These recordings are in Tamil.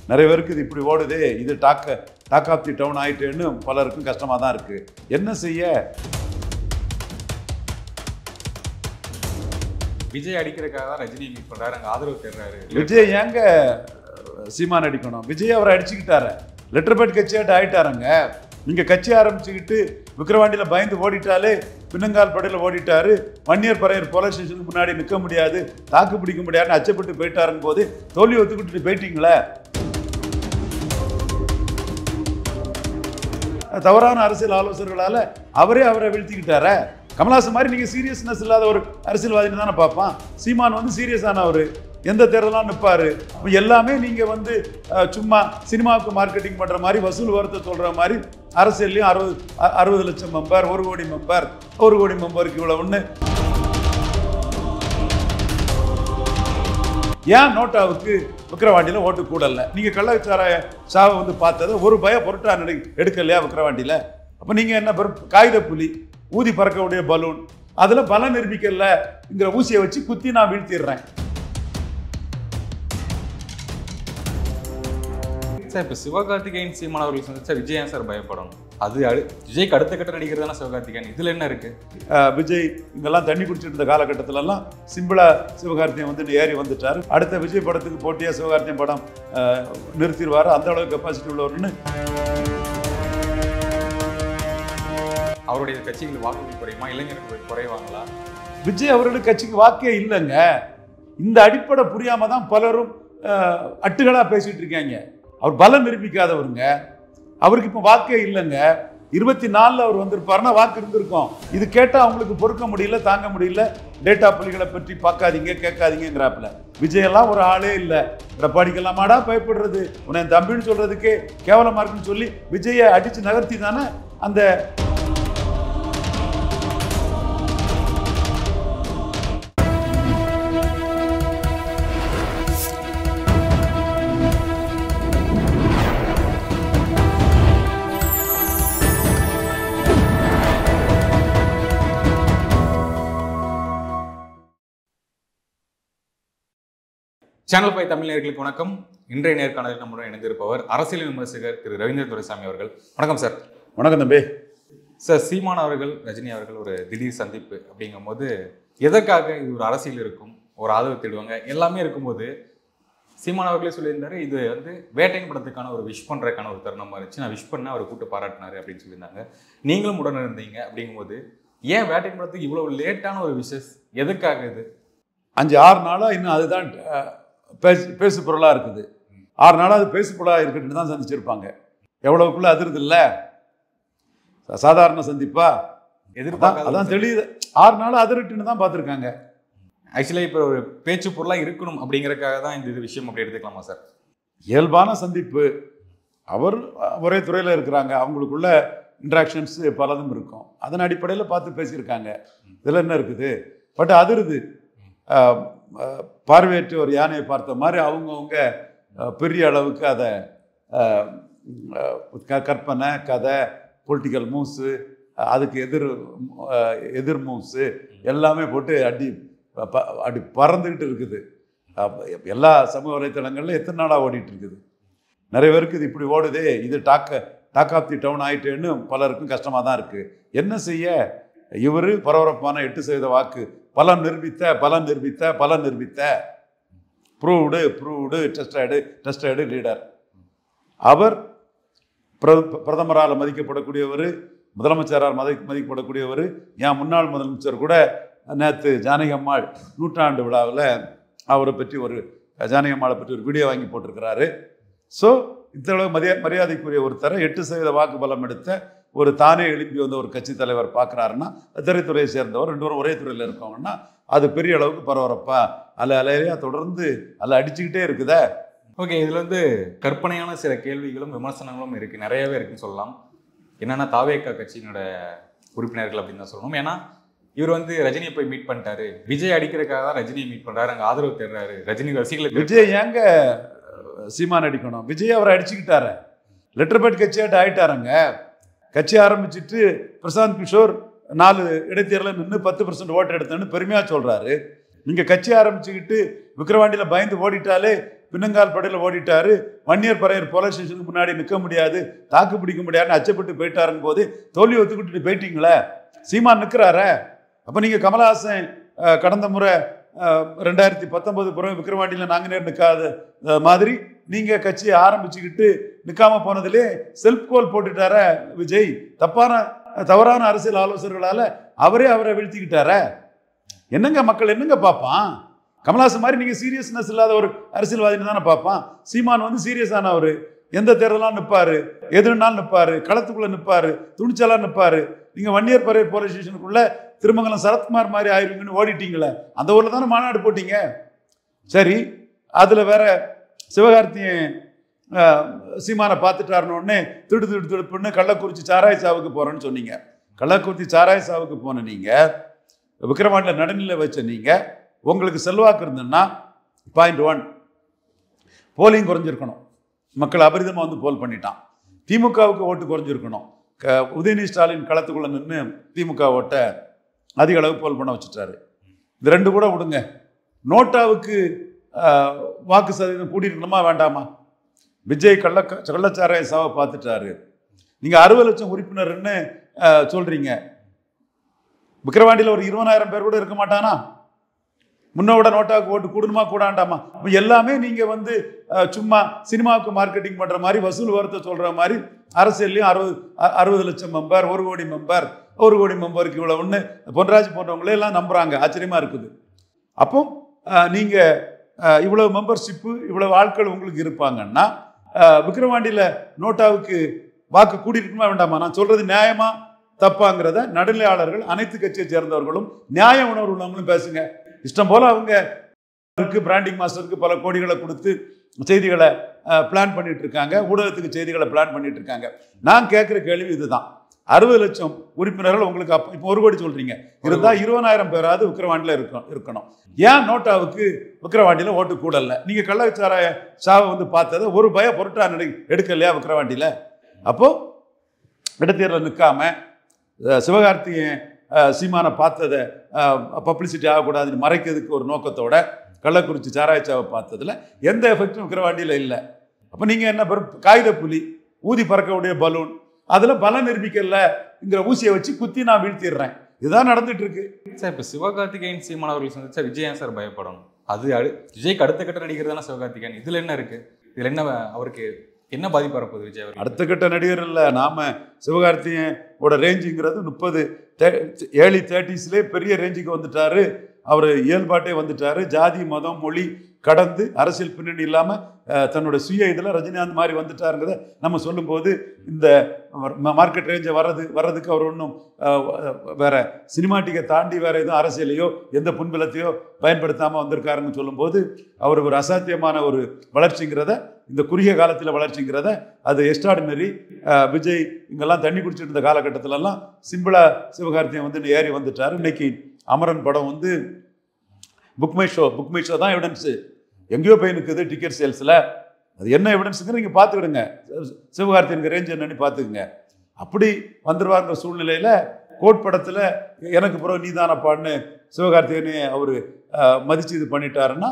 நிறைய பேருக்கு இது இப்படி ஓடுதே, இது டாக் ஆஃப் தி டவுன் ஆயிட்டேன்னு பலருக்கும் கஷ்டமாக தான் இருக்குது. என்ன செய்ய? விஜய் அடிக்கிறதுக்காக தான் ரஜினி மீட் பண்ணுறாரு, அங்கே ஆதரவு தேடுறாரு. விஜய் ஏங்க சீமான் அடிக்கணும்? விஜய் அவரை அடிச்சுக்கிட்டாரு, லெட்டர் பேட் கட்சியாட்டு ஆயிட்டாருங்க. நீங்கள் கட்சி ஆரம்பிச்சுக்கிட்டு விக்கிரவாண்டியில் பயந்து ஓடிட்டாலே, பின்னங்கால் படையில் ஓடிட்டாரு, வன்னியர் பறையர் போலீஸ் ஸ்டேஷனுக்கு முன்னாடி நிற்க முடியாது, தாக்கு பிடிக்க முடியாதுன்னு அச்சப்பட்டு போயிட்டாருங்க போது தோல்வி ஒத்துக்கிட்டு போயிட்டீங்களே. தவறான அரசியல் ஆலோசகர்களால் அவரை வீழ்த்திக்கிட்டார. கமல்ஹாசன் மாதிரி நீங்கள் சீரியஸ்னஸ் இல்லாத ஒரு அரசியல்வாதின்னு தானே பார்ப்பான். சீமான் வந்து சீரியஸானவர், எந்த தேர்தலாம் நிற்பார். எல்லாமே நீங்கள் வந்து சும்மா சினிமாவுக்கு மார்க்கெட்டிங் பண்ணுற மாதிரி, வசூல் வரத்தை சொல்கிற மாதிரி, அரசியல்லையும் 60 லட்சம் மெம்பர், 1 கோடி மெம்பர், 1 கோடி மெம்பருக்கு இவ்வளவுன்னு. ஏன் நோட்டாவுக்கு விக்கிரவாண்டியில் ஓட்டு கூடல? நீங்கள் கள்ளச்சாராய சாவை வந்து பார்த்ததை ஒரு பொருட்டா எடுக்கலையா விக்கிரவாண்டியில்? அப்போ நீங்கள் என்ன காகித புலி, ஊதி பறக்கக்கூடிய பலூன், அதில் பலம் நிரூபிக்கலங்கிற ஊசியை வச்சு குத்தி நான் வீழ்த்திடுறேன். சார் இப்போ சிவகார்த்திகேயன் சீமான் அவர்கள் சந்திச்சா விஜய் ஏன் சார் பயப்படணும்? அது விஜய்க்கு அடுத்த கட்ட நடிகர் தானே சிவகார்த்திகேயன். இதில் என்ன இருக்கு? விஜய் இங்கெல்லாம் தண்ணி குடிச்சிட்டு இருந்த காலகட்டத்திலலாம் சிம்பிளா சிவகார்த்திகேயன் வந்து ஏறி வந்துட்டார். அடுத்த விஜய் படத்துக்கு போட்டியாக சிவகார்த்திகேயன் படம் நிறுத்திடுவார், அந்த அளவுக்கு கெப்பாசிட்டி உள்ளவர்னு. அவருடைய கட்சிகள் வாக்குகள் குறையுமா, இளைஞர்கள் குறைவாங்களா? விஜய் அவருடைய கட்சிக்கு வாக்கே இல்லைங்க. இந்த அடிப்படை புரியாம தான் பலரும் அட்டுகளா பேசிட்டு இருக்காங்க. அவர் பலம் நிரூபிக்காதவருங்க, அவருக்கு இப்போ வாக்கே இல்லைங்க. 24 அவர் வந்திருப்பாருன்னா வாக்கு இருந்திருக்கும். இது கேட்டால் அவங்களுக்கு பொறுக்க முடியல, தாங்க முடியல. டேட்டா புலிகளை பற்றி பார்க்காதீங்க, கேட்காதீங்கிறாப்புல. விஜயெல்லாம் ஒரு ஆளே இல்லை. எடப்பாடிக்கெல்லாமாடா பயப்படுறது, உன்னை என் தம்பின்னு சொல்றதுக்கே கேவலமா இருக்குன்னு சொல்லி விஜயை அடிச்சு நகர்த்தி தானே அந்த சேனல் 5 தமிழ் நேயர்களுக்கு வணக்கம். இன்றைய நேர்காணலில் நம்முடன் இணைந்திருப்பவர் அரசியல் விமர்சகர் திரு ரவீந்திர துரைசாமி அவர்கள். வணக்கம் சார். வணக்கம் தம்பி. சார், சீமான் அவர்கள் ரஜினி அவர்கள் ஒரு திடீர் சந்திப்பு அப்படிங்கும் போது எதற்காக இது ஒரு அரசியல் இருக்கும், ஒரு ஆதரவு தேடுவாங்க எல்லாமே இருக்கும்போது சீமான் அவர்களே சொல்லியிருந்தாரு, இது வந்து வேட்டையின் படத்துக்கான ஒரு விஷ் பண்ணுறதுக்கான ஒரு தருணமாக இருந்துச்சு, நான் விஷ் பண்ண அவரை கூப்பிட்டு பாராட்டினாரு அப்படின்னு சொல்லியிருந்தாங்க. நீங்களும் உடனே இருந்தீங்க. அப்படிங்கும்போது ஏன் வேட்டையின் படத்துக்கு இவ்வளோ லேட்டான ஒரு விஷஸ், எதுக்காக இது? 5-6 நாளாக இன்னும் அதுதான் பேசு பொருளாக இருக்குது. 6 நாளாக அது பேசு பொருளாக இருக்கட்டுன்னு தான் சந்திச்சிருப்பாங்க. எவ்வளவுக்குள்ள அதிர்து இல்லை, சாதாரண சந்திப்பா எதிர்பார்க்க அதான் தெரியுது. 6 நாளாக அதிரட்டுன்னு தான் பார்த்துருக்காங்க. ஆக்சுவலாக இப்போ ஒரு பேச்சு பொருளாக இருக்கணும் அப்படிங்கிறதுக்காக தான் இந்த விஷயம் அப்படி எடுத்துக்கலாமா சார்? இயல்பான சந்திப்பு. அவர் ஒரே துறையில் இருக்கிறாங்க, அவங்களுக்குள்ள இன்ட்ராக்ஷன்ஸ் பலதும் இருக்கும். அதன் அடிப்படையில் பார்த்து பேசியிருக்காங்க. இதில் என்ன இருக்குது? பட் அதிருது. பார்வையற்ற ஒரு யானையை பார்த்த மாதிரி அவங்கவுங்க பெரிய அளவுக்கு அதை கற்பனை, கதை, பொலிட்டிக்கல் மூவ்ஸு, அதுக்கு எதிர் மூவ்ஸு எல்லாமே போட்டு அடி பறந்துக்கிட்டு இருக்குது. எல்லா சமூக வலைத்தளங்களில் எத்தனை நாளாக ஓடிட்டு இருக்குது. நிறைய பேருக்கு இது இப்படி ஓடுதே, இது டாக் ஆஃப் தி டவுன் ஆயிட்டேன்னு பலருக்கும் கஷ்டமாக தான் இருக்குது. என்ன செய்ய? இவர் பரபரப்பான 8% வாக்கு பலம் நிரூபித்த ப்ரூவ்டு டெஸ்டடு லீடர். அவர் பிரதமரால் மதிக்கப்படக்கூடியவர், முதலமைச்சரால் மதிக்கப்படக்கூடியவர். என் முன்னாள் முதலமைச்சர் கூட நேற்று ஜானகி அம்மாள் 100ஆண்டு விழாவில் அவரை பற்றி ஜானகி அம்மாளை பற்றி ஒரு வீடியோ வாங்கி போட்டிருக்கிறாரு. ஸோ இத்தளவு மரியாதைக்குரிய ஒருத்தரை 8% வாக்கு பலம் எடுத்த ஒரு தானே எழுப்பி வந்த ஒரு கட்சி தலைவர் பார்க்குறாருன்னா, திரைத்துறையை சேர்ந்தவர், 2 பேரும் ஒரே துறையில் இருக்கவங்கன்னா, அது பெரிய அளவுக்கு பரபரப்பா அலையா தொடர்ந்து அடிச்சுக்கிட்டே இருக்குதா. ஓகே, இதில் வந்து கற்பனையான சில கேள்விகளும் விமர்சனங்களும் இருக்குது, நிறையவே இருக்குன்னு சொல்லலாம். என்னென்னா தாவேகா கட்சியினோட உறுப்பினர்கள் அப்படின்னு தான் சொல்லணும். ஏன்னா இவர் வந்து ரஜினியை போய் மீட் பண்ணிட்டாரு, விஜய் அடிக்கிறதுக்காக தான் ரஜினியை மீட் பண்ணுறாரு, அங்கே ஆதரவு தேடுறாரு ரஜினி ரசிகர்களுக்கு. விஜய் ஏங்க சீமான் அடிக்கணும்? விஜய் அவரை அடிச்சுக்கிட்டாரு, லெட்டர் பேட் கட்சியாட்டு ஆயிட்டாருங்க. கட்சி ஆரம்பிச்சுட்டு பிரசாந்த் கிஷோர் 4 இடைத்தேர்தலில் நின்று 10% ஓட்டு எடுத்தேன்னு பெருமையாக சொல்கிறாரு. நீங்கள் கட்சி ஆரம்பிச்சுக்கிட்டு விக்கிரவாண்டியில் பயந்து ஓடிட்டாலே பின்னங்கால் படையில் ஓடிட்டாரு, வன்னியர் பறையர் போலீஸ் ஸ்டேஷனுக்கு முன்னாடி நிற்க முடியாது, தாக்கு பிடிக்க முடியாதுன்னு அச்சப்பட்டு போயிட்டாருன்னு போது தோல்வி ஒத்துக்கிட்டு போயிட்டீங்களே. சீமான் நிற்கிறாரே. அப்போ நீங்கள் கமலஹாசன் கடந்த முறை 2019 பிறகு விக்கிரவாண்டியில் நாங்குநேர் நிற்காத மாதிரி நீங்கள் கட்சியை ஆரம்பிச்சுக்கிட்டு நிற்காம போனதுலே செல்ஃப் கோல் போட்டுட்டார விஜய். தவறான அரசியல் ஆலோசகர்களால் அவரை வீழ்த்திக்கிட்டார. என்னங்க மக்கள் என்னங்க பார்ப்பான்? கமலஹாசன் மாதிரி நீங்கள் சீரியஸ்னஸ் இல்லாத ஒரு அரசியல்வாதின்னு தானே பார்ப்பான். சீமான் வந்து சீரியஸானவர். எந்த தேர்தலாம் நிற்பாரு, எதுனாலும் நிற்பாரு, களத்துக்குள்ளே நிற்பாரு, துணிச்சலாக நிற்பாரு. நீங்கள் வன்னியர் பறையர் போலீஸ் ஸ்டேஷனுக்குள்ளே திருமங்கலம் சரத்குமார் மாதிரி ஆயிருவீங்கன்னு ஓடிட்டீங்களே. அந்த ஊரில் தானே மாநாடு போட்டீங்க. சரி, அதில் வேற சிவகார்த்தியன் சீமானை பார்த்துட்டாருன்னொடனே திடுப்புன்னு கள்ளக்குறிச்சி சாராய சாவுக்கு போகிறேன்னு சொன்னீங்க. கள்ளக்குறிச்சி சாராய சாவுக்கு போன நீங்கள், விக்கிரவாண்டியில் நடுநிலை வச்ச நீங்கள், உங்களுக்கு செல்வாக்கு இருந்ததுன்னா பாயிண்ட் 1 போலிங் குறைஞ்சிருக்கணும். மக்கள் அபரிதமாக வந்து போல் பண்ணிட்டான். திமுகவுக்கு ஓட்டு குறைஞ்சிருக்கணும். உதயநிதி ஸ்டாலின் களத்துக்குள்ளே நின்று திமுக ஓட்டை அதிக அளவு போல் பண்ண வச்சுட்டாரு. இது 2 கூட விடுங்க. நோட்டாவுக்கு வாக்கு சதவீதம் கூட்டியிருக்கணுமா வேண்டாமா? விஜய் கள்ளச்சாராய சாவை பார்த்துட்டாரு. நீங்கள் 60 லட்சம் உறுப்பினர்னு சொல்கிறீங்க. விக்கிரவாண்டியில் ஒரு 20,000 பேர் கூட இருக்க மாட்டானா? முன்னோட நோட்டாவுக்கு ஓட்டு கூடணுமா கூடாண்டாமா? எல்லாமே நீங்கள் வந்து சும்மா சினிமாவுக்கு மார்க்கெட்டிங் பண்ணுற மாதிரி, வசூல் வரத்தை சொல்கிற மாதிரி அரசியல்லையும் 60 லட்சம் மெம்பர், 1 கோடி மெம்பர், 1 கோடி மெம்பருக்கு இவ்வளோ ஒன்று பொன்ராஜ் போன்றவங்களே எல்லாம் நம்புகிறாங்க. ஆச்சரியமாக இருக்குது. அப்போ நீங்கள் இவ்வளவு மெம்பர்ஷிப்பு, இவ்வளவு ஆட்கள் உங்களுக்கு இருப்பாங்கன்னா விக்கிரவாண்டியில் நோட்டாவுக்கு வாக்கு கூட்டியிருக்குமா வேண்டாமா? நான் சொல்கிறது நியாயமா தப்பாங்கிறத நடுநிலையாளர்கள், அனைத்து கட்சியை சேர்ந்தவர்களும், நியாய உணர்வு உள்ளவங்களும் பேசுங்க. இஷ்டம் போல அவங்க பிராண்டிங் மாஸ்டருக்கு பல கோடிகளை கொடுத்து செய்திகளை பிளான் பண்ணிட்டு இருக்காங்க, ஊடகத்துக்கு செய்திகளை பிளான் பண்ணிட்டு இருக்காங்க. நான் கேட்குற கேள்வி இதுதான். 60 லட்சம் உறுப்பினர்கள் உங்களுக்கு இப்போ 1 கோடி சொல்றீங்க, இருந்தால் 20,000 பேராவது விக்கிரவாண்டியில் இருக்கணும். ஏன் நோட்டாவுக்கு விக்கிரவாண்டியில் ஓட்டு கூடல? நீங்க கள்ளச்சாராய சாவை வந்து பார்த்ததை ஒரு பய பொருட்டா எடுக்கலையா விக்கிரவாண்டியில்? அப்போ இடைத்தேர்தல் நிற்காம சிவகார்த்திகேயன் சீமானை பார்த்ததை பப்ளிசிட்டி ஆகக்கூடாதுன்னு மறைக்கிறதுக்கு ஒரு நோக்கத்தோட கள்ளக்குறிச்சி சாராயச்சாவை பார்த்ததுல எந்த எஃபெக்டும் விக்கிரவாண்டியில் இல்லை. அப்போ நீங்கள் என்ன காகித புலி, ஊதி பறக்கக்கூடிய பலூன், அதில் பலம் நிரூபிக்கலங்கிற ஊசியை வச்சு குத்தி நான் வீழ்த்திடுறேன். இதுதான் நடந்துட்டு இருக்கு சார். இப்போ சிவகார்த்திகேயன் சீமான் அவர்கள் சந்திச்சா விஜய் ஏன் சார் பயப்படணும்? அது விஜய்க்கு அடுத்த கட்ட நடிகர் தானே சிவகார்த்திகேயன். இதில் என்ன இருக்கு? இதில் என்ன அவருக்கு என்ன பாதிப்பு வரப்போகுது விஜய் அவருக்கு? அடுத்த கட்ட நடிகர் இல்லை. நாம சிவகார்த்திகேயனோட ரேஞ்சுங்கிறது 30 30s பெரிய ரேஞ்சுக்கு வந்துட்டாரு. அவர் இயல்பாட்டே வந்துட்டாரு. ஜாதி மதம் மொழி கடந்து அரசியல் பின்னணி இல்லாமல் தன்னோட சுய இதில் ரஜினிகாந்த் மாதிரி வந்துட்டாருங்கிறத நம்ம சொல்லும்போது, இந்த மார்க்கெட் ரேஞ்சை வர்றதுக்கு அவர் ஒன்றும் வேற சினிமாட்டிக்கை தாண்டி வேற எதுவும் அரசியலையோ எந்த புண்பலத்தையோ பயன்படுத்தாமல் வந்திருக்காருன்னு சொல்லும்போது, அவர் ஒரு அசாத்தியமான ஒரு வளர்ச்சிங்கிறத, இந்த குறுகிய காலத்தில் வளர்ச்சிங்கிறத, அது எக்ஸ்ட்ராடினரி. விஜய் இங்கெல்லாம் தண்ணி குடிச்சிட்டு இருந்த காலகட்டத்திலலாம் சிம்பிளா சிவகார்த்திகேயன் வந்து ஏறி வந்துட்டார். இன்னைக்கு அமரன் படம் வந்து புக்மை ஷோ தான் எவிடன்ஸு. எங்கேயோ போய் நிற்குது டிக்கெட் சேல்ஸில். அது என்ன எவிடன்ஸுங்கிற நீங்கள் பார்த்துக்கிடுங்க. சிவகார்த்திகேயனுக்கு ரேஞ்ச் என்னன்னு பார்த்துக்குங்க. அப்படி வந்துடுவார்ன்ற சூழ்நிலையில் கோட் படத்தில் எனக்கு பிறகு நீதானப்பான்னு சிவகார்த்திகேயனே அவர் மதித்து இது பண்ணிட்டாருன்னா,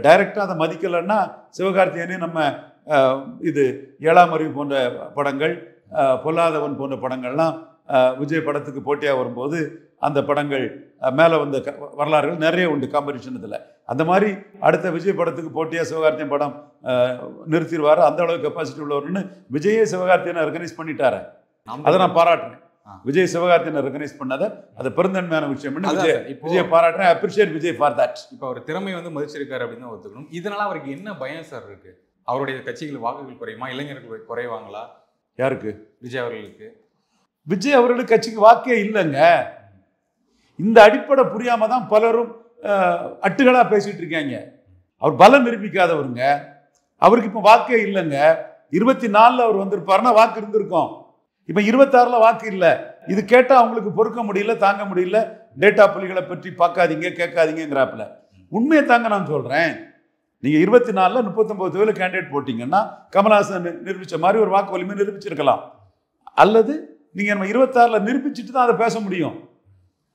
டைரெக்டாக அதை மதிக்கலைன்னா சிவகார்த்திகேயனே நம்ம இது 7ஆம் அறிவு போன்ற படங்கள், பொல்லாதவன் போன்ற படங்கள்லாம் விஜய் படத்துக்கு போட்டியாக வரும்போது அந்த படங்கள் மேலே வந்த வரலாறுகள் நிறைய உண்டு காம்படிஷன். இதில் அந்த மாதிரி அடுத்த விஜய் படத்துக்கு போட்டியாக சிவகார்த்திகேயன் படம் நிறுத்திடுவார். அந்த அளவுக்கு கெப்பாசிட்டி உள்ளவர்னு விஜயே சிவகார்த்திகேயனை ரெகனைஸ் பண்ணிட்டாரு. அதை நான் பாராட்டுறேன். விஜய் சிவகார்த்திகேயனை ரெகனைஸ் பண்ணதை அது பெருந்தன்மையான விஷயம். விஜய் பாராட்டுறேன். Appreciate Vijay for that. இப்போ அவர் திறமை வந்து மதிச்சிருக்காரு அப்படின்னு ஒத்துக்கணும். இதனால அவருக்கு என்ன பயம் சார் இருக்கு? அவருடைய கட்சிகள் வாக்குகள் குறையுமா? இளைஞர்கள் குறைவாங்களா? யாருக்கு? விஜய் அவர்களுக்கு. விஜய் அவர்களுக்கு கட்சிக்கு வாக்கே இல்லைங்க. இந்த அடிப்படை புரியாம தான் பலரும் அட்டுகளா பேசிட்டு இருக்காங்க. அவர் பலம் நிரூபிக்காதவருங்க. அவருக்கு இப்ப வாக்கே இல்லைங்க. 24 அவர் வந்திருப்பாருன்னா வாக்கு இருந்திருக்கும். இப்ப 26 வாக்கு இல்லை. இது கேட்டா அவங்களுக்கு பொறுக்க முடியல, தாங்க முடியல. டேட்டா புலிகளை பற்றி பார்க்காதீங்க, கேட்காதீங்கிறாப்புல. உண்மையை தாங்க நான் சொல்றேன். நீங்க 24 39 தொகுதியில் கேண்டிடேட் போட்டீங்கன்னா கமலஹாசன் நிரூபிச்ச மாதிரி ஒரு வாக்கு வலிமை நிரூபிச்சிருக்கலாம். அல்லது நீங்க நம்ம 26 நிரூபிச்சுட்டு தான் அதை பேச முடியும்.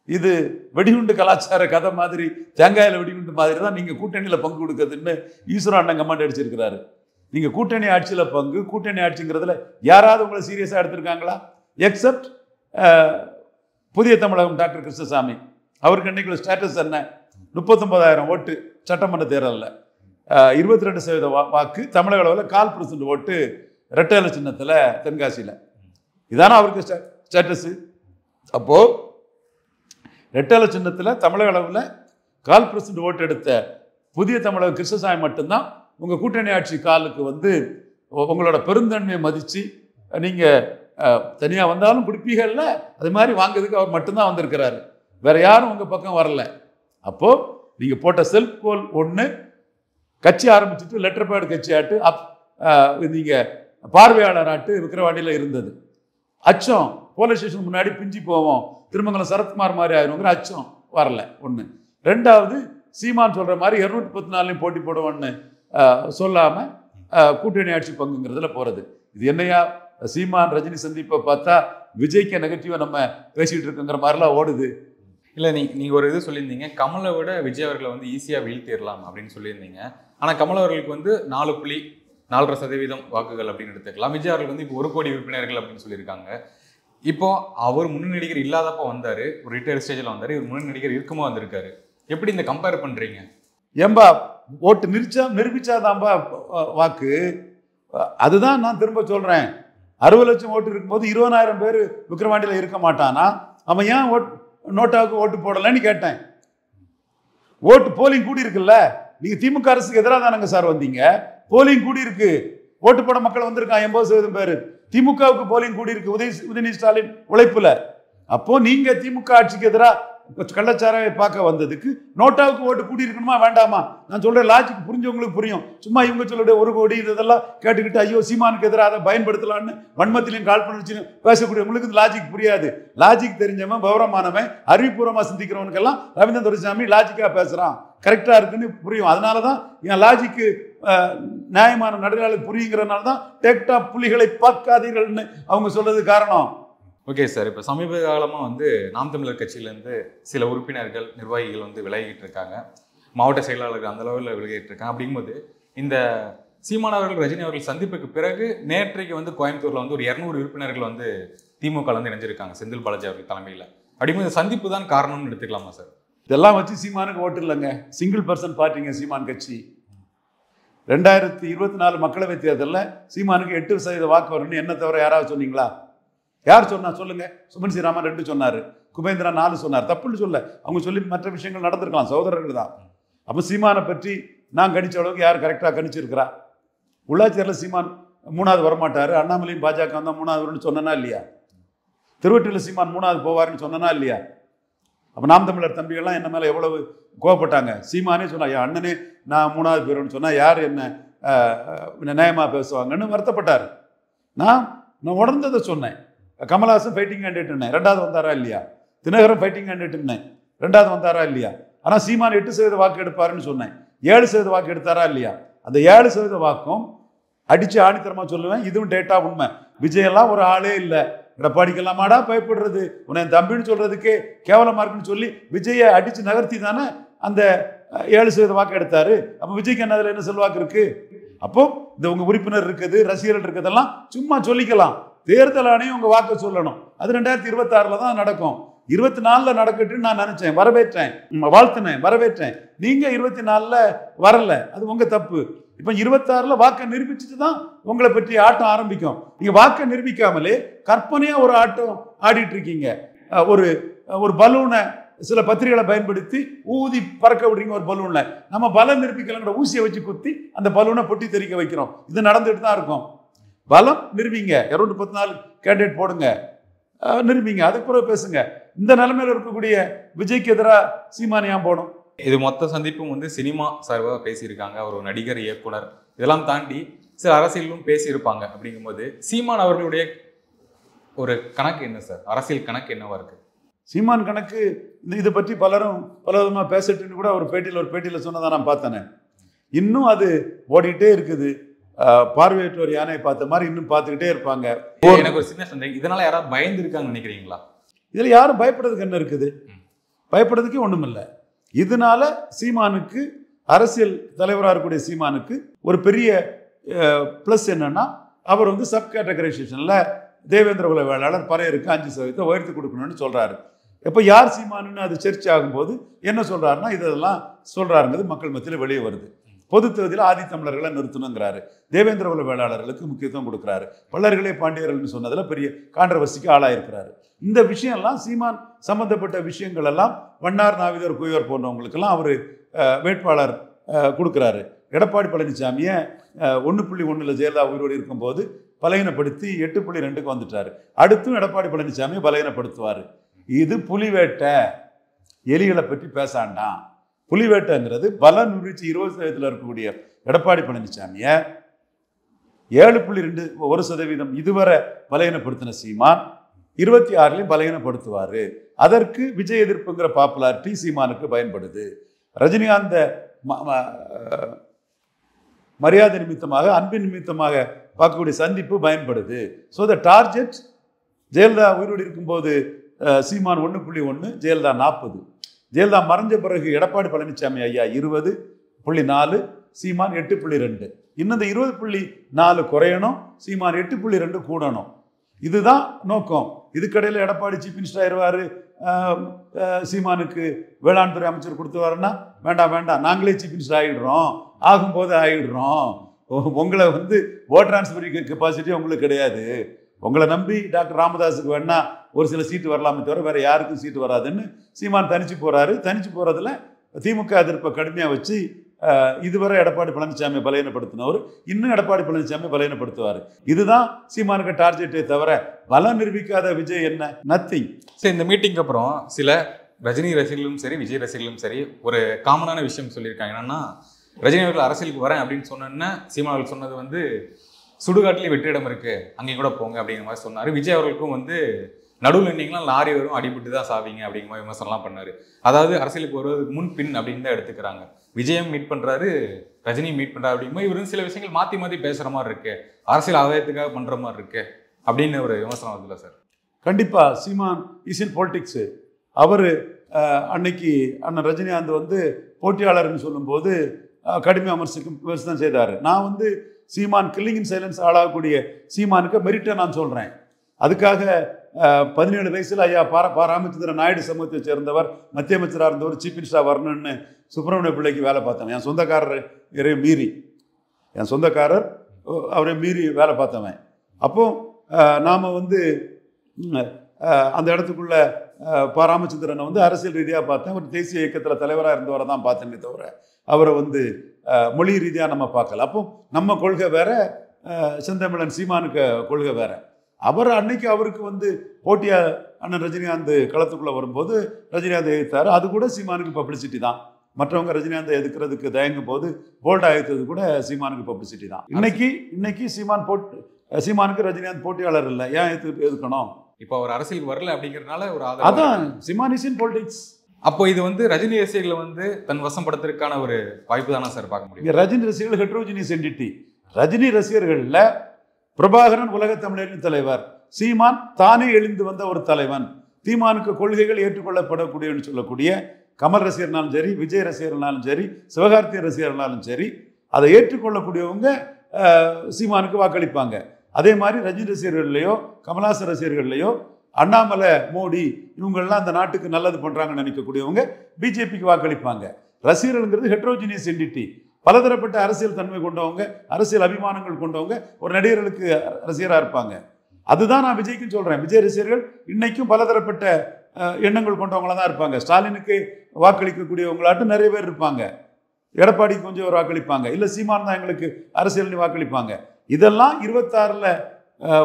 இது வெடிகுண்டு கலாச்சார கதை மாதிரி, தேங்காயில் வெடிகுண்டு மாதிரி தான் நீங்கள் கூட்டணியில் பங்கு கொடுக்குறதுன்னு ஈஸ்வரன் அண்ணன் கமெண்ட் அடிச்சிருக்கிறாரு. நீங்கள் கூட்டணி ஆட்சியில் பங்கு, கூட்டணி ஆட்சிங்கிறதுல யாராவது உங்களை சீரியஸாக எடுத்திருக்காங்களா? எக்ஸப்ட் புதிய தமிழகம் டாக்டர் கிருஷ்ணசாமி. அவருக்கு அன்றைக்குள்ள ஸ்டேட்டஸ் என்ன? 39,000 ஓட்டு சட்டமன்ற தேர்தலில், 22% வாக்கு, தமிழக அளவில் 4% ஓட்டு ரெட்டை இலை சின்னத்தில் தென்காசியில். இதான அவருக்கு ஸ்டேட்டஸு. அப்போது ரெட்டை இலை சின்னத்தில் தமிழக அளவில் 4% ஓட்டு எடுத்த புதிய தமிழக கிருஷ்ணசாமி மட்டும்தான் உங்கள் கூட்டணி ஆட்சி காலுக்கு வந்து உங்களோட பெருந்தன்மையை மதித்து நீங்கள் தனியாக வந்தாலும் கொடுப்பீங்கள்ல, அது மாதிரி வாங்கிறதுக்கு அவர் மட்டும்தான் வந்திருக்கிறாரு. வேற யாரும் உங்கள் பக்கம் வரல. அப்போது நீங்கள் போட்ட செல்ஃப் கோல் ஒன்று, கட்சி ஆரம்பிச்சுட்டு லெட்டர் பேட் கட்சி ஆட்டு நீங்கள் பார்வையாளர் ஆட்டு விக்கிரவாண்டியில் இருந்தது. அச்சம், போலீஸ் ஸ்டேஷன் முன்னாடி பிஞ்சி போவோம், திருமங்கலம் சரத்குமார் மாதிரி ஆயிருங்கிற அச்சம் வரல. ஒன்று. ரெண்டாவது, சீமான் சொல்கிற மாதிரி 214 போட்டி போடுவோன்னு சொல்லாமல் கூட்டணி ஆட்சி பங்குங்கிறதுல போகிறது. இது என்னையா சீமான் ரஜினி சந்திப்பை பார்த்தா விஜய்க்கு நெகட்டிவாக நம்ம பேசிகிட்டு இருக்குங்கிற மாதிரிலாம் ஓடுது. இல்லை, நீங்கள் ஒரு இது சொல்லியிருந்தீங்க, கமலை விட விஜய் அவர்களை வந்து ஈஸியாக வீழ்த்திடலாம் அப்படின்னு சொல்லியிருந்தீங்க. ஆனால் கமல் அவர்களுக்கு வந்து 4.4% வாக்குகள் அப்படின்னு எடுத்துக்கலாம். விஜய் அவர்கள் வந்து இப்போ 1 கோடி உறுப்பினர்கள் அப்படின்னு சொல்லியிருக்காங்க. இப்போ அவர் முன்னணி நடிகர் இல்லாதப்போ வந்தார், ஒரு ரிட்டையர்ட் ஸ்டேஜில் வந்தார். இவர் முன்னணி நடிகர் இருக்குமோ வந்திருக்காரு. எப்படி இந்த கம்பேர் பண்ணுறீங்க? ஏம்பா ஓட்டு நிரூபிச்சாதான்பா வாக்கு. அதுதான் நான் திரும்ப சொல்கிறேன். 60 லட்சம் ஓட்டு இருக்கும்போது 20,000 பேர் விக்கிரவாண்டியில் இருக்க மாட்டானா? அவன் ஏன் நோட்டாவுக்கு ஓட்டு போடலன்னு கேட்டேன். ஓட்டு போலிங் கூடி இருக்குல்ல. நீங்கள் திமுக அரசுக்கு எதிராக தானங்க சார் வந்தீங்க. போலிங் கூடி இருக்கு, ஓட்டு போட மக்கள் வந்திருக்கான் 80% பேர். திமுகவுக்கு போலிங் கூடி இருக்கு உதயநிதி ஸ்டாலின் உழைப்புல. அப்போ நீங்க திமுக ஆட்சிக்கு எதிராக கள்ளச்சாராவை பார்க்க வந்ததுக்கு நோட்டாவுக்கு ஓட்டு கூடி இருக்கணுமா வேண்டாமா? நான் சொல்றேன், லாஜிக் புரிஞ்சவங்களுக்கு புரியும். சும்மா இவங்க சொல்லுடைய 1 கோடி இதெல்லாம் கேட்டுக்கிட்டு ஐயோ சீமானுக்கு எதிராக அதை பயன்படுத்தலான்னு வன்மத்திலையும் காழ்ப்புணர்ச்சியும் பேசக்கூடியவங்களுக்கு லாஜிக் புரியாது. லாஜிக் தெரிஞ்சவன், விவரமானவன், அறிவுபூர்வமாக சிந்திக்கிறவனுக்கெல்லாம் ரவீந்திரன் துரைசாமி லாஜிக்காக பேசுறான், கரெக்டா இருக்குன்னு புரியும். அதனாலதான் என் லாஜிக்கு நியாயமான நடுநாளுக்கு புரியுங்கிறனால தான் டேக்டா புலிகளை பார்க்காதீர்கள்னு அவங்க சொல்றது காரணம். ஓகே சார், இப்போ சமீப காலமாக வந்து நாம் தமிழர் கட்சியிலேருந்து சில உறுப்பினர்கள், நிர்வாகிகள் வந்து விலகிட்டு இருக்காங்க. மாவட்ட செயலாளர்கள் அந்த அளவில் விலகிட்டு இருக்காங்க. அப்படிங்கும்போது இந்த சீமான் அவர்கள் ரஜினி அவர்கள் சந்திப்புக்கு பிறகு நேற்றைக்கு வந்து கோயம்புத்தூரில் வந்து ஒரு 200 உறுப்பினர்கள் வந்து திமுக வந்து இணைஞ்சிருக்காங்க செந்தில் பாலாஜி அவர்கள் தலைமையில். அப்படிங்கும்போது சந்திப்பு தான் காரணம்னு எடுத்துக்கலாமா சார்? இதெல்லாம் வச்சு சீமானுக்கு ஓட்டு இல்லைங்க. சிங்கிள் பர்சன் பார்ட்டிங்க சீமான் கட்சி. 2024 மக்களவை தேர்தலில் சீமானுக்கு 8% வாக்கு வரும்னு என்ன தவிர யாராவது சொன்னீங்களா? யார் சொன்னா சொல்லுங்க? சுமன் ஸ்ரீராமன் 2 சொன்னாரு, குபேந்திரா 4 சொன்னார். தப்புன்னு சொல்ல, அவங்க சொல்லி மற்ற விஷயங்கள் நடந்திருக்கலாம், சகோதரர்கள் தான். அப்போ சீமானை பற்றி நான் கணிச்ச அளவுக்கு யார் கரெக்டாக கணிச்சிருக்கிறா? உள்ளாட்சி தேர்தலில் சீமான் 3வது வரமாட்டார், அண்ணாமலையும் பாஜக தான் 3வது வரும்னு சொன்னா இல்லையா? திருவொற்றியில் சீமான் 3வது போவார்னு சொன்னா இல்லையா? அப்போ நாம் தமிழர் தம்பிகள்லாம் என்ன மேலே எவ்வளவு கோவப்பட்டாங்க. சீமானே சொன்னா, என் அண்ணனே நான் 3வது போயிடும்னு சொன்னால் யார் என்ன நியாயமாக பேசுவாங்கன்னு வருத்தப்பட்டார். நான் உணர்ந்ததை சொன்னேன். கமல்ஹாசன் ஃபைட்டிங் கேண்டிடேட்னு 2வது வந்தாரா இல்லையா? தினகரன் ஃபைட்டிங் கேண்டிடேட்னு 2வது வந்தாரா இல்லையா? ஆனால் சீமான் 8% வாக்கு எடுப்பாருன்னு சொன்னேன். 7% வாக்கு எடுத்தாரா இல்லையா? அந்த 7% வாக்கும் அடிச்சு ஆணித்தரமாக சொல்லுவேன். இதுவும் டேட்டா உண்மை. விஜயெல்லாம் ஒரு ஆளே இல்லை. எடப்பாடிக்கெல்லாமாடா பயப்படுறது, உன்னை என் தம்பின்னு சொல்றதுக்கே கேவலமா இருக்குன்னு சொல்லி விஜயை அடிச்சு நகர்த்தி தானே அந்த 7% வாக்கு எடுத்தாரு. அப்போ விஜய்க்கு என்னதுல என்ன செல்வாக்கு இருக்கு? அப்போ இந்த உங்க உறுப்பினர் இருக்குது, ரசிகர்கள் இருக்கிறதெல்லாம் சும்மா சொல்லிக்கலாம். தேர்தல் ஆணையம் உங்க வாக்கு சொல்லணும். அது 2026 தான் நடக்கும். 24 நடக்கட்டுன்னு நான் நினைச்சேன், வரவேற்றேன், வாழ்த்தினேன், வரவேற்றேன். நீங்க 24 வரல, அது உங்க தப்பு. இப்போ 26 வாக்கை நிரூபிச்சுட்டு தான் உங்களை பற்றி ஆட்டம் ஆரம்பிக்கும். நீங்க வாக்கை நிரூபிக்காமலே கற்பனையா ஒரு ஆட்டம் ஆடிட்டு இருக்கீங்க. ஒரு பலூனை சில பத்திரிகைகளை பயன்படுத்தி ஊதி பறக்க விடுறீங்க. ஒரு பலூன்ல நம்ம பலம் நிரூபிக்கலங்கிற ஊசியை வச்சு குத்தி அந்த பலூனை பொட்டி தெறிக்க வைக்கிறோம். இது நடந்துட்டு தான் இருக்கும். பலம் நிரூபிங்க, 214 கேண்டிடேட் போடுங்க, நிரூபிங்க, அதுக்கு பிறகு பேசுங்க. இந்த நிலைமையில இருக்கக்கூடிய விஜய்க்கு எதிராக சீமானியா போடும். இது மொத்த சந்திப்பும் வந்து சினிமா சார்பாக பேசியிருக்காங்க. ஒரு நடிகர், இயக்குனர் இதெல்லாம் தாண்டி சில அரசியலும் பேசியிருப்பாங்க. அப்படிங்கும்போது சீமான் அவர்களுடைய ஒரு கணக்கு என்ன சார்? அரசியல் கணக்கு என்னவா இருக்கு? சீமான் கணக்கு இதை பற்றி பலரும் பல விதமாக பேசிட்டுன்னு கூட ஒரு பேட்டியில் சொன்னதான் நான் பார்த்தேனே. இன்னும் அது ஓடிட்டே இருக்குது. பார்வையற்றோர் யானை பார்த்த மாதிரி இன்னும் பார்த்துக்கிட்டே இருப்பாங்க. எனக்கு ஒரு சின்ன சந்தேகம், இதனால யாராவது பயந்து இருக்காங்கன்னு நினைக்கிறீங்களா? இதில் யாரும் பயப்படுறதுக்கு என்ன இருக்குது? பயப்படுறதுக்கே ஒன்றும் இல்லை. இதனால சீமானுக்கு, அரசியல் தலைவராக இருக்கக்கூடிய சீமானுக்கு ஒரு பெரிய ப்ளஸ் என்னன்னா, அவர் வந்து சப் கேட்டகரைசேஷனில் தேவேந்திர குல வேளாளர் பறையருக்கு 5% உயர்த்தி கொடுக்கணும்னு சொல்கிறாரு. இப்போ யார் சீமானுன்னு அது சர்ச்சை ஆகும்போது என்ன சொல்கிறாருன்னா, இதெல்லாம் சொல்கிறாருங்கிறது மக்கள் மத்தியில் வெளியே வருது. பொது தொகுதியில் ஆதித்தமிழர்களை நிறுத்தணுங்கிறாரு. தேவேந்திர குல வேளாளர்களுக்கு முக்கியத்துவம் கொடுக்குறாரு. பல்லர்களே பாண்டியர்கள்னு சொன்னதில் பெரிய கான்ட்ரவர்சிக்கு ஆளாயிருக்கிறாரு. இந்த விஷயம்லாம் சீமான் சம்பந்தப்பட்ட விஷயங்கள் எல்லாம் வண்ணார், நாவிதர், குயவர் போன்றவங்களுக்கெல்லாம் அவர் வேட்பாளர் கொடுக்குறாரு. எடப்பாடி பழனிசாமியை 1.1 ஜெயலலிதா உயிரோடு இருக்கும்போது பலகீனப்படுத்தி 8.2க்கு வந்துட்டாரு. அடுத்தும் எடப்பாடி பழனிசாமியை பலகீனப்படுத்துவார். இது புலிவேட்டை. எலிகளை பற்றி பேசாண்டாம். புலிவேட்டைங்கிறது பலன் உரிச்சு 20% இருக்கக்கூடிய எடப்பாடி பழனிசாமியை 7.2% இதுவரை பலகீனப்படுத்தின சீமான் 26லையும் பலகீனப்படுத்துவார். அதற்கு விஜய் எதிர்ப்புங்கிற பாப்புலாரிட்டி சீமானுக்கு பயன்படுது. ரஜினிகாந்த மரியாதை நிமித்தமாக, அன்பின் நிமித்தமாக பார்க்கக்கூடிய சந்திப்பு பயன்படுது. ஸோ த டார்கெட் ஜெயலலிதா உயிரோடு இருக்கும்போது சீமான் 1.1, ஜெயலலிதா 40. ஜெயலலிதா மறைஞ்ச பிறகு எடப்பாடி பழனிசாமி ஐயா 20.4, சீமான் 8.2. இன்னும் இந்த 20.4 குறையணும், சீமான் 8.2 கூடணும். இதுதான் நோக்கம். இதுக்கடையில் எடப்பாடி சீஃப் மினிஸ்டர் ஆயிடுவார், சீமானுக்கு வேளாண் துறை அமைச்சர் கொடுத்துவாருன்னா வேண்டாம் வேண்டாம், நாங்களே சீஃப் மினிஸ்டர் ஆகிடுறோம், ஆகும்போது ஆகிடுறோம். உங்களை வந்து ஓட் டிரான்ஸ்ஃபர் கெப்பாசிட்டி உங்களுக்கு கிடையாது. உங்களை நம்பி டாக்டர் ராமதாஸுக்கு வேணா ஒரு சில சீட்டு வரலாமே தவிர வேற யாருக்கும் சீட்டு வராதுன்னு சீமான் தனிச்சு போறாரு. தனிச்சு போறதுல திமுக எதிர்ப்பை கடுமையாக வச்சு இதுவரை எடப்பாடி பழனிசாமி பலகீனப்படுத்தினவர் இன்னும் எடப்பாடி பழனிசாமி பலகீனப்படுத்துவார். இதுதான் சீமானுக்கு டார்கெட்டே தவிர பலம் நிரூபிக்காத விஜய் என்ன நத்திங். சரி, இந்த மீட்டிங்க்கு அப்புறம் சில ரஜினி ரசிகர்களும் சரி, விஜய் ரசிகர்களும் சரி ஒரு காமனான விஷயம் சொல்லியிருக்காங்க. என்னன்னா, ரஜினி அவர்கள் அரசியலுக்கு வரேன் அப்படின்னு சொன்னோன்னா சீமான் அவர்கள் சொன்னது வந்து சுடுகாட்டிலே வெற்றிடம் இருக்கு, அங்கேயும் கூட போங்க அப்படிங்கிற மாதிரி சொன்னார். விஜய் அவர்களுக்கும் வந்து நடுவில் நின்னீங்கன்னா லாரி வரும், அடிபட்டு தான் சாவீங்க அப்படிங்கிற மாதிரி விமர்சனம்லாம் பண்ணார். அதாவது அரசியலுக்கு வருவதுக்கு முன் பின் அப்படின்னு தான் எடுத்துக்கிறாங்க. விஜயம் மீட் பண்ணுறாரு, ரஜினி மீட் பண்ணுறாரு அப்படிங்கும்போது இவரும் சில விஷயங்கள் மாற்றி மாற்றி பேசுகிற மாதிரி இருக்கு, அரசியல் ஆதாயத்துக்காக பண்ணுற மாதிரி இருக்கு அப்படின்னு ஒரு விமர்சனம் வருதுல்ல சார்? கண்டிப்பாக சீமான் இஸ் இன் பொலிட்டிக்ஸு. அவர் அன்னைக்கு அண்ணன் ரஜினிகாந்த் வந்து போட்டியாளர்னு சொல்லும்போது கடுமையாக விமர்சனம் செய்தார். நான் வந்து சீமான் கில்லிங் இன் சைலன்ஸ் ஆளாகக்கூடிய சீமானுக்கு மெரிட்டை நான் சொல்கிறேன். அதுக்காக 17 வயசில் ஐயா ராமச்சந்திர நாயுடு சமூகத்தை சேர்ந்தவர், மத்திய அமைச்சராக இருந்தவர், சீஃப் மினிஸ்டராக வரணும்னு சுப்பிரமணிய பிள்ளைக்கு வேலை பார்த்தவன். என் சொந்தக்காரரை மீறி, என் சொந்தக்காரர் அவரை மீறி வேலை பார்த்தவன். அப்போ நாம் வந்து அந்த இடத்துக்குள்ள ராமச்சந்திரனை வந்து அரசியல் ரீதியாக பார்த்தேன். ஒரு தேசிய இயக்கத்தில் தலைவராக இருந்தவரை தான் பார்த்தேனே தவிர அவரை வந்து மொழி ரீதியாக நம்ம பார்க்கல. அப்போ நம்ம கொள்கை வேற, செந்தமிழன் சீமானுக்கு கொள்கை வேற. அவர் அன்னைக்கு அவருக்கு வந்து போட்டியா அண்ணன் ரஜினிகாந்த் களத்துக்குள்ள வரும்போது ரஜினிகாந்த் எதிர்த்தார். அது கூட சீமானுக்கு பப்ளிசிட்டி தான். மற்றவங்க ரஜினிகாந்த் எதிர்க்கிறதுக்கு தயங்கும் போது போல்டா எதிர்த்தது கூட சீமானுக்கு பப்ளிசிட்டி தான். இன்னைக்கு சீமானுக்கு ரஜினிகாந்த் போட்டியாளர் இல்லை, ஏன் எதுக்கணும்? இப்போ அவர் அரசியலுக்கு வரல அப்படிங்கிறதுனால ஒரு அதான் சீமான் இஸ் இன் பொலிட்டிக்ஸ். அப்போ இது வந்து ரஜினி ரசிகர்களை வந்து தன் வசப்படுத்துறதுக்கான ஒரு வாய்ப்பு தானே சார் பார்க்க முடியும்? ரஜினி ரசிகர்கள் ஹெட்ரோஜினியஸ் என்டிட்டி. ரஜினி ரசிகர்களில் பிரபாகரன் உலக தமிழரின் தலைவர், சீமான் தானே எழுந்து வந்த ஒரு தலைவன், சீமானுக்கு கொள்கைகள் ஏற்றுக்கொள்ளப்படக்கூடியன்னு சொல்லக்கூடிய கமல் ரசிகர்னாலும் சரி, விஜய் ரசிகர்னாலும் சரி, சிவகார்த்திகேயன் ரசிகர்னாலும் சரி, அதை ஏற்றுக்கொள்ளக்கூடியவங்க சீமானுக்கு வாக்களிப்பாங்க. அதே மாதிரி ரஜினி ரசிகர்கள்லையோ கமல்ஹாசன் ரசிகர்கள்லையோ அண்ணாமலை, மோடி இவங்கெல்லாம் அந்த நாட்டுக்கு நல்லது பண்ணுறாங்கன்னு நினைக்கக்கூடியவங்க பிஜேபிக்கு வாக்களிப்பாங்க. ரசிகர்கள்ங்கிறது ஹெட்ரோஜினியஸ் என்டிட்டி. பலதரப்பட்ட அரசியல் தன்மை கொண்டவங்க, அரசியல் அபிமானங்கள் கொண்டவங்க ஒரு நடிகர்களுக்கு ரசிகராக இருப்பாங்க. அதுதான் நான் விஜய்க்கும் சொல்கிறேன். விஜய் ரசிகர்கள் இன்னைக்கும் பலதரப்பட்ட எண்ணங்கள் கொண்டவங்களாக தான் இருப்பாங்க. ஸ்டாலினுக்கு வாக்களிக்கக்கூடியவங்களாட்டும் நிறைய பேர் இருப்பாங்க. எடப்பாடிக்கு கொஞ்சம் ஒரு வாக்களிப்பாங்க, இல்லை சீமான் தான் எங்களுக்கு அரசியல்னு வாக்களிப்பாங்க. இதெல்லாம் 26ல்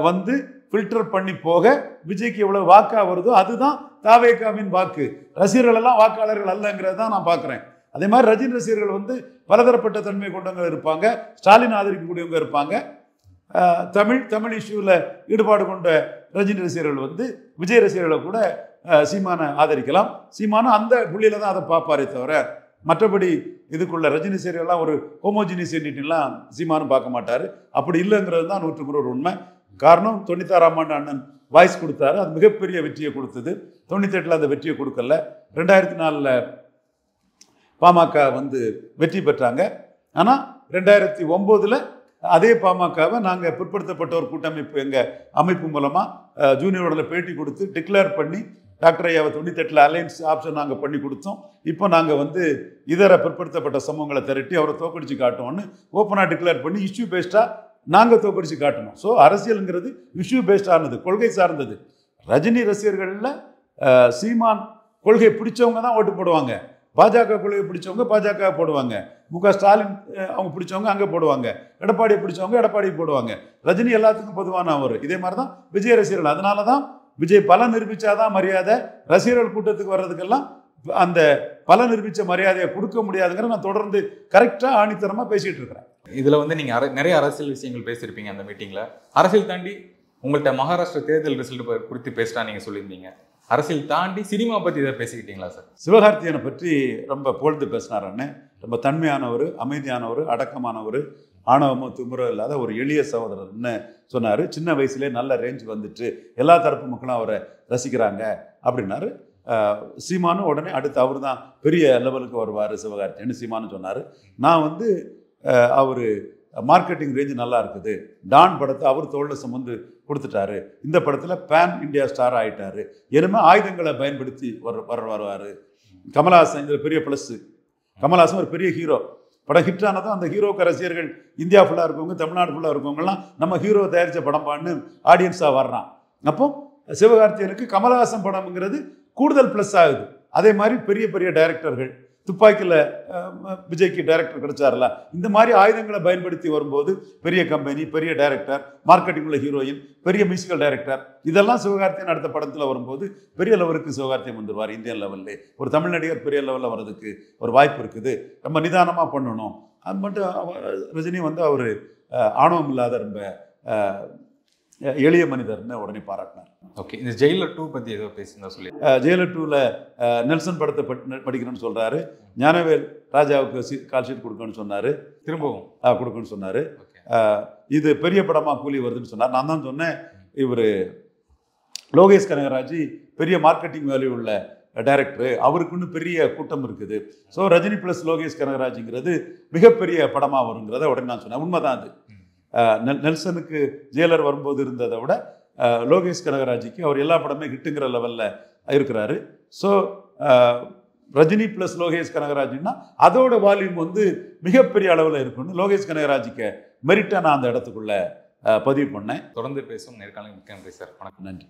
வந்து ஃபில்டர் பண்ணி போக விஜய்க்கு எவ்வளவு வாக்கா வருதோ அதுதான் தாவேகாவின் வாக்கு. ரசிகர்கள் எல்லாம் வாக்காளர்கள் அல்லங்கிறத தான் நான் பார்க்குறேன். அதே மாதிரி ரஜினி ரசிகர்கள் வந்து பலதரப்பட்ட தன்மை கொண்டவங்க இருப்பாங்க, ஸ்டாலின் ஆதரிக்கக்கூடியவங்க இருப்பாங்க. தமிழ் இஷ்யூவில் ஈடுபாடு கொண்ட ரஜினி ரசிகர்கள் வந்து விஜய் ரசிகர்களை கூட சீமானை ஆதரிக்கலாம். சீமானும் அந்த புள்ளியில தான் அதை பார்ப்பாரே தவிர மற்றபடி இதுக்குள்ள ரஜினி ரசிகர்கள்லாம் ஒரு ஹோமோஜினியஸ் என்டிட்டிலாம் சீமானும் பார்க்க மாட்டார். அப்படி இல்லைங்கிறது தான் 100% ஒரு உண்மை. காரணம் 96ஆம் ஆண்டு அண்ணன் வாய்ஸ் கொடுத்தாரு. அது மிகப்பெரிய வெற்றியை கொடுத்தது. 98ல் அந்த வெற்றியை கொடுக்கல. 2004ல் பாமக வந்து வெற்றி பெற்றாங்க. ஆனால் 2009ல் அதே பாமகவை நாங்கள் பிற்படுத்தப்பட்டோர் கூட்டமைப்பு எங்கள் அமைப்பு மூலமாக ஜூனியரோட பேட்டி கொடுத்து டிக்ளேர் பண்ணி டாக்டர் ஐயாவை 98ல் அலையன்ஸ் ஆப்ஷன் நாங்கள் பண்ணி கொடுத்தோம். இப்போ நாங்கள் வந்து இதர பிற்படுத்தப்பட்ட சமூகங்களை திரட்டி அவரை தோக்கடிச்சு காட்டுவோம்னு ஓப்பனாக டிக்ளேர் பண்ணி இஷ்யூ பேஸ்டாக நாங்கள் தோக்கடிச்சு காட்டணும். ஸோ அரசியலுங்கிறது இஷ்யூ பேஸ்டானது, கொள்கை சார்ந்தது. ரஜினி ரசிகர்களில் சீமான் கொள்கை பிடிச்சவங்க தான் ஓட்டு போடுவாங்க. பாஜக கொள்கையை பிடிச்சவங்க பாஜக போடுவாங்க. முக ஸ்டாலின் அவங்க பிடிச்சவங்க அங்கே போடுவாங்க. எடப்பாடியை பிடிச்சவங்க எடப்பாடி போடுவாங்க. ரஜினி எல்லாத்துக்கும் பொதுவான அவர். இதே மாதிரி தான் விஜய் ரசிகர்கள். அதனால தான் விஜய் பல நிரூபிச்சாதான் மரியாதை. ரசிகர்கள் கூட்டத்துக்கு வர்றதுக்கெல்லாம் அந்த பல நிரூபித்த மரியாதையை கொடுக்க முடியாதுங்கிற நான் தொடர்ந்து கரெக்டாக ஆணித்தரமாக பேசிகிட்டு இருக்கிறேன். இதில் வந்து நீங்கள் நிறைய அரசியல் விஷயங்கள் பேசியிருப்பீங்க அந்த மீட்டிங்கில். அரசியல் தாண்டி உங்கள்கிட்ட மகாராஷ்டிரா தேர்தல் ரிசல்ட் குறித்து பேசிட்டா நீங்கள் சொல்லியிருந்தீங்க. அரசியல் தாண்டி சினிமா பற்றி இதை பேசிக்கிட்டீங்களா சார்? சிவகார்த்தியனை பற்றி ரொம்ப புகழ்ந்து பேசினார் அண்ணன். ரொம்ப தன்மையானவர், அமைதியானவர், அடக்கமானவர், ஆணவமோ திமுறோ இல்லாத ஒரு எளிய சகோதரர்னு சொன்னார். சின்ன வயசுலேயே நல்ல ரேஞ்ச் வந்துட்டு எல்லா தரப்பு மக்களும் அவரை ரசிக்கிறாங்க அப்படின்னாரு. சீமானு உடனே அடுத்து அவர் தான் பெரிய லெவலுக்கு வருவார் சிவகார்த்தியன்னு சீமானு சொன்னார். நான் வந்து அவர் மார்க்கெட்டிங் ரேஞ்சு நல்லா இருக்குது. டான் படத்தை அவர் தோளில் சுமந்து கொடுத்துட்டாரு. இந்த படத்தில் பேன் இண்டியா ஸ்டார் ஆகிட்டாரு. இனிமே ஆயுதங்களை பயன்படுத்தி வருவார். கமல்ஹாசன் இதில் பெரிய ப்ளஸ்ஸு. கமல்ஹாசன் ஒரு பெரிய ஹீரோ. படம் ஹிட் ஆனதும் அந்த ஹீரோக்கு ரசிகர்கள் இந்தியா ஃபுல்லாக இருக்கவங்க, தமிழ்நாடு ஃபுல்லாக இருக்கவங்கலாம் நம்ம ஹீரோ தயாரித்த படம் பான்னு ஆடியன்ஸாக வர்றான். அப்போ சிவகார்த்தியனுக்கு கமல்ஹாசன் படம்ங்கிறது கூடுதல் ப்ளஸ் ஆகுது. அதே மாதிரி பெரிய பெரிய டைரக்டர்கள், துப்பாக்கியில் விஜய்க்கு டைரக்டர் கிடைச்சார்ல, இந்த மாதிரி ஆயுதங்களை பயன்படுத்தி வரும்போது பெரிய கம்பெனி, பெரிய டைரக்டர், மார்க்கெட்டிங் உள்ள ஹீரோயின், பெரிய மியூசிக்கல் டைரக்டர், இதெல்லாம் சிவகார்த்தியன் அடுத்த படத்தில் வரும்போது பெரிய லெவலுக்கு சிவகார்த்தியன் வந்துடுவார். இந்தியன் லெவலில் ஒரு தமிழ் நடிகர் பெரிய லெவலில் வர்றதுக்கு ஒரு வாய்ப்பு இருக்குது. ரொம்ப நிதானமாக பண்ணணும். அது மட்டும் ரஜினி வந்து அவர் ஆணவம் இல்லாத ரொம்ப எளிய மனிதர்னு உடனே பாராட்டினார். ஓகே, இந்த ஜெயிலர் 2 பற்றி ஏதோ பேசியிருந்தா சொல்லி. ஜெயிலர் 2ல் நெல்சன் படத்தை படிக்கணும்னு சொல்கிறாரு. ஞானவேல் ராஜாவுக்கு கால் ஷீட் கொடுக்கணும்னு சொன்னார். திரும்பவும் கொடுக்கணும்னு சொன்னார். இது பெரிய படமாக கூலி வருதுன்னு சொன்னார். நான் தான் சொன்னேன், இவர் லோகேஷ் கனகராஜ் பெரிய மார்க்கெட்டிங் வேல்யூ உள்ள டைரக்டரு, அவருக்குன்னு பெரிய கூட்டம் இருக்குது. ஸோ ரஜினி ப்ளஸ் லோகேஷ் கனகராஜுங்கிறது மிகப்பெரிய படமாக வருங்கிறத உடனே நான் சொன்னேன். உண்மைதான் அது. நெல்சனுக்கு ஜெயிலர் வரும்போது இருந்ததை விட லோகேஷ் கனகராஜுக்கு அவர் எல்லா படமே ஹிட்டுங்கிற லெவலில் இருக்கிறாரு. ஸோ ரஜினி ப்ளஸ் லோகேஷ் கனகராஜ்னா அதோட வால்யூம் வந்து மிகப்பெரிய அளவில் இருக்குன்னு லோகேஷ் கனகராஜுக்கு மெரிட்டாக நான் அந்த இடத்துக்குள்ள பதிவு பண்ணேன். தொடர்ந்து பேசும் நேர்காணல் மிக்க நன்றி சார். வணக்கம். நன்றி.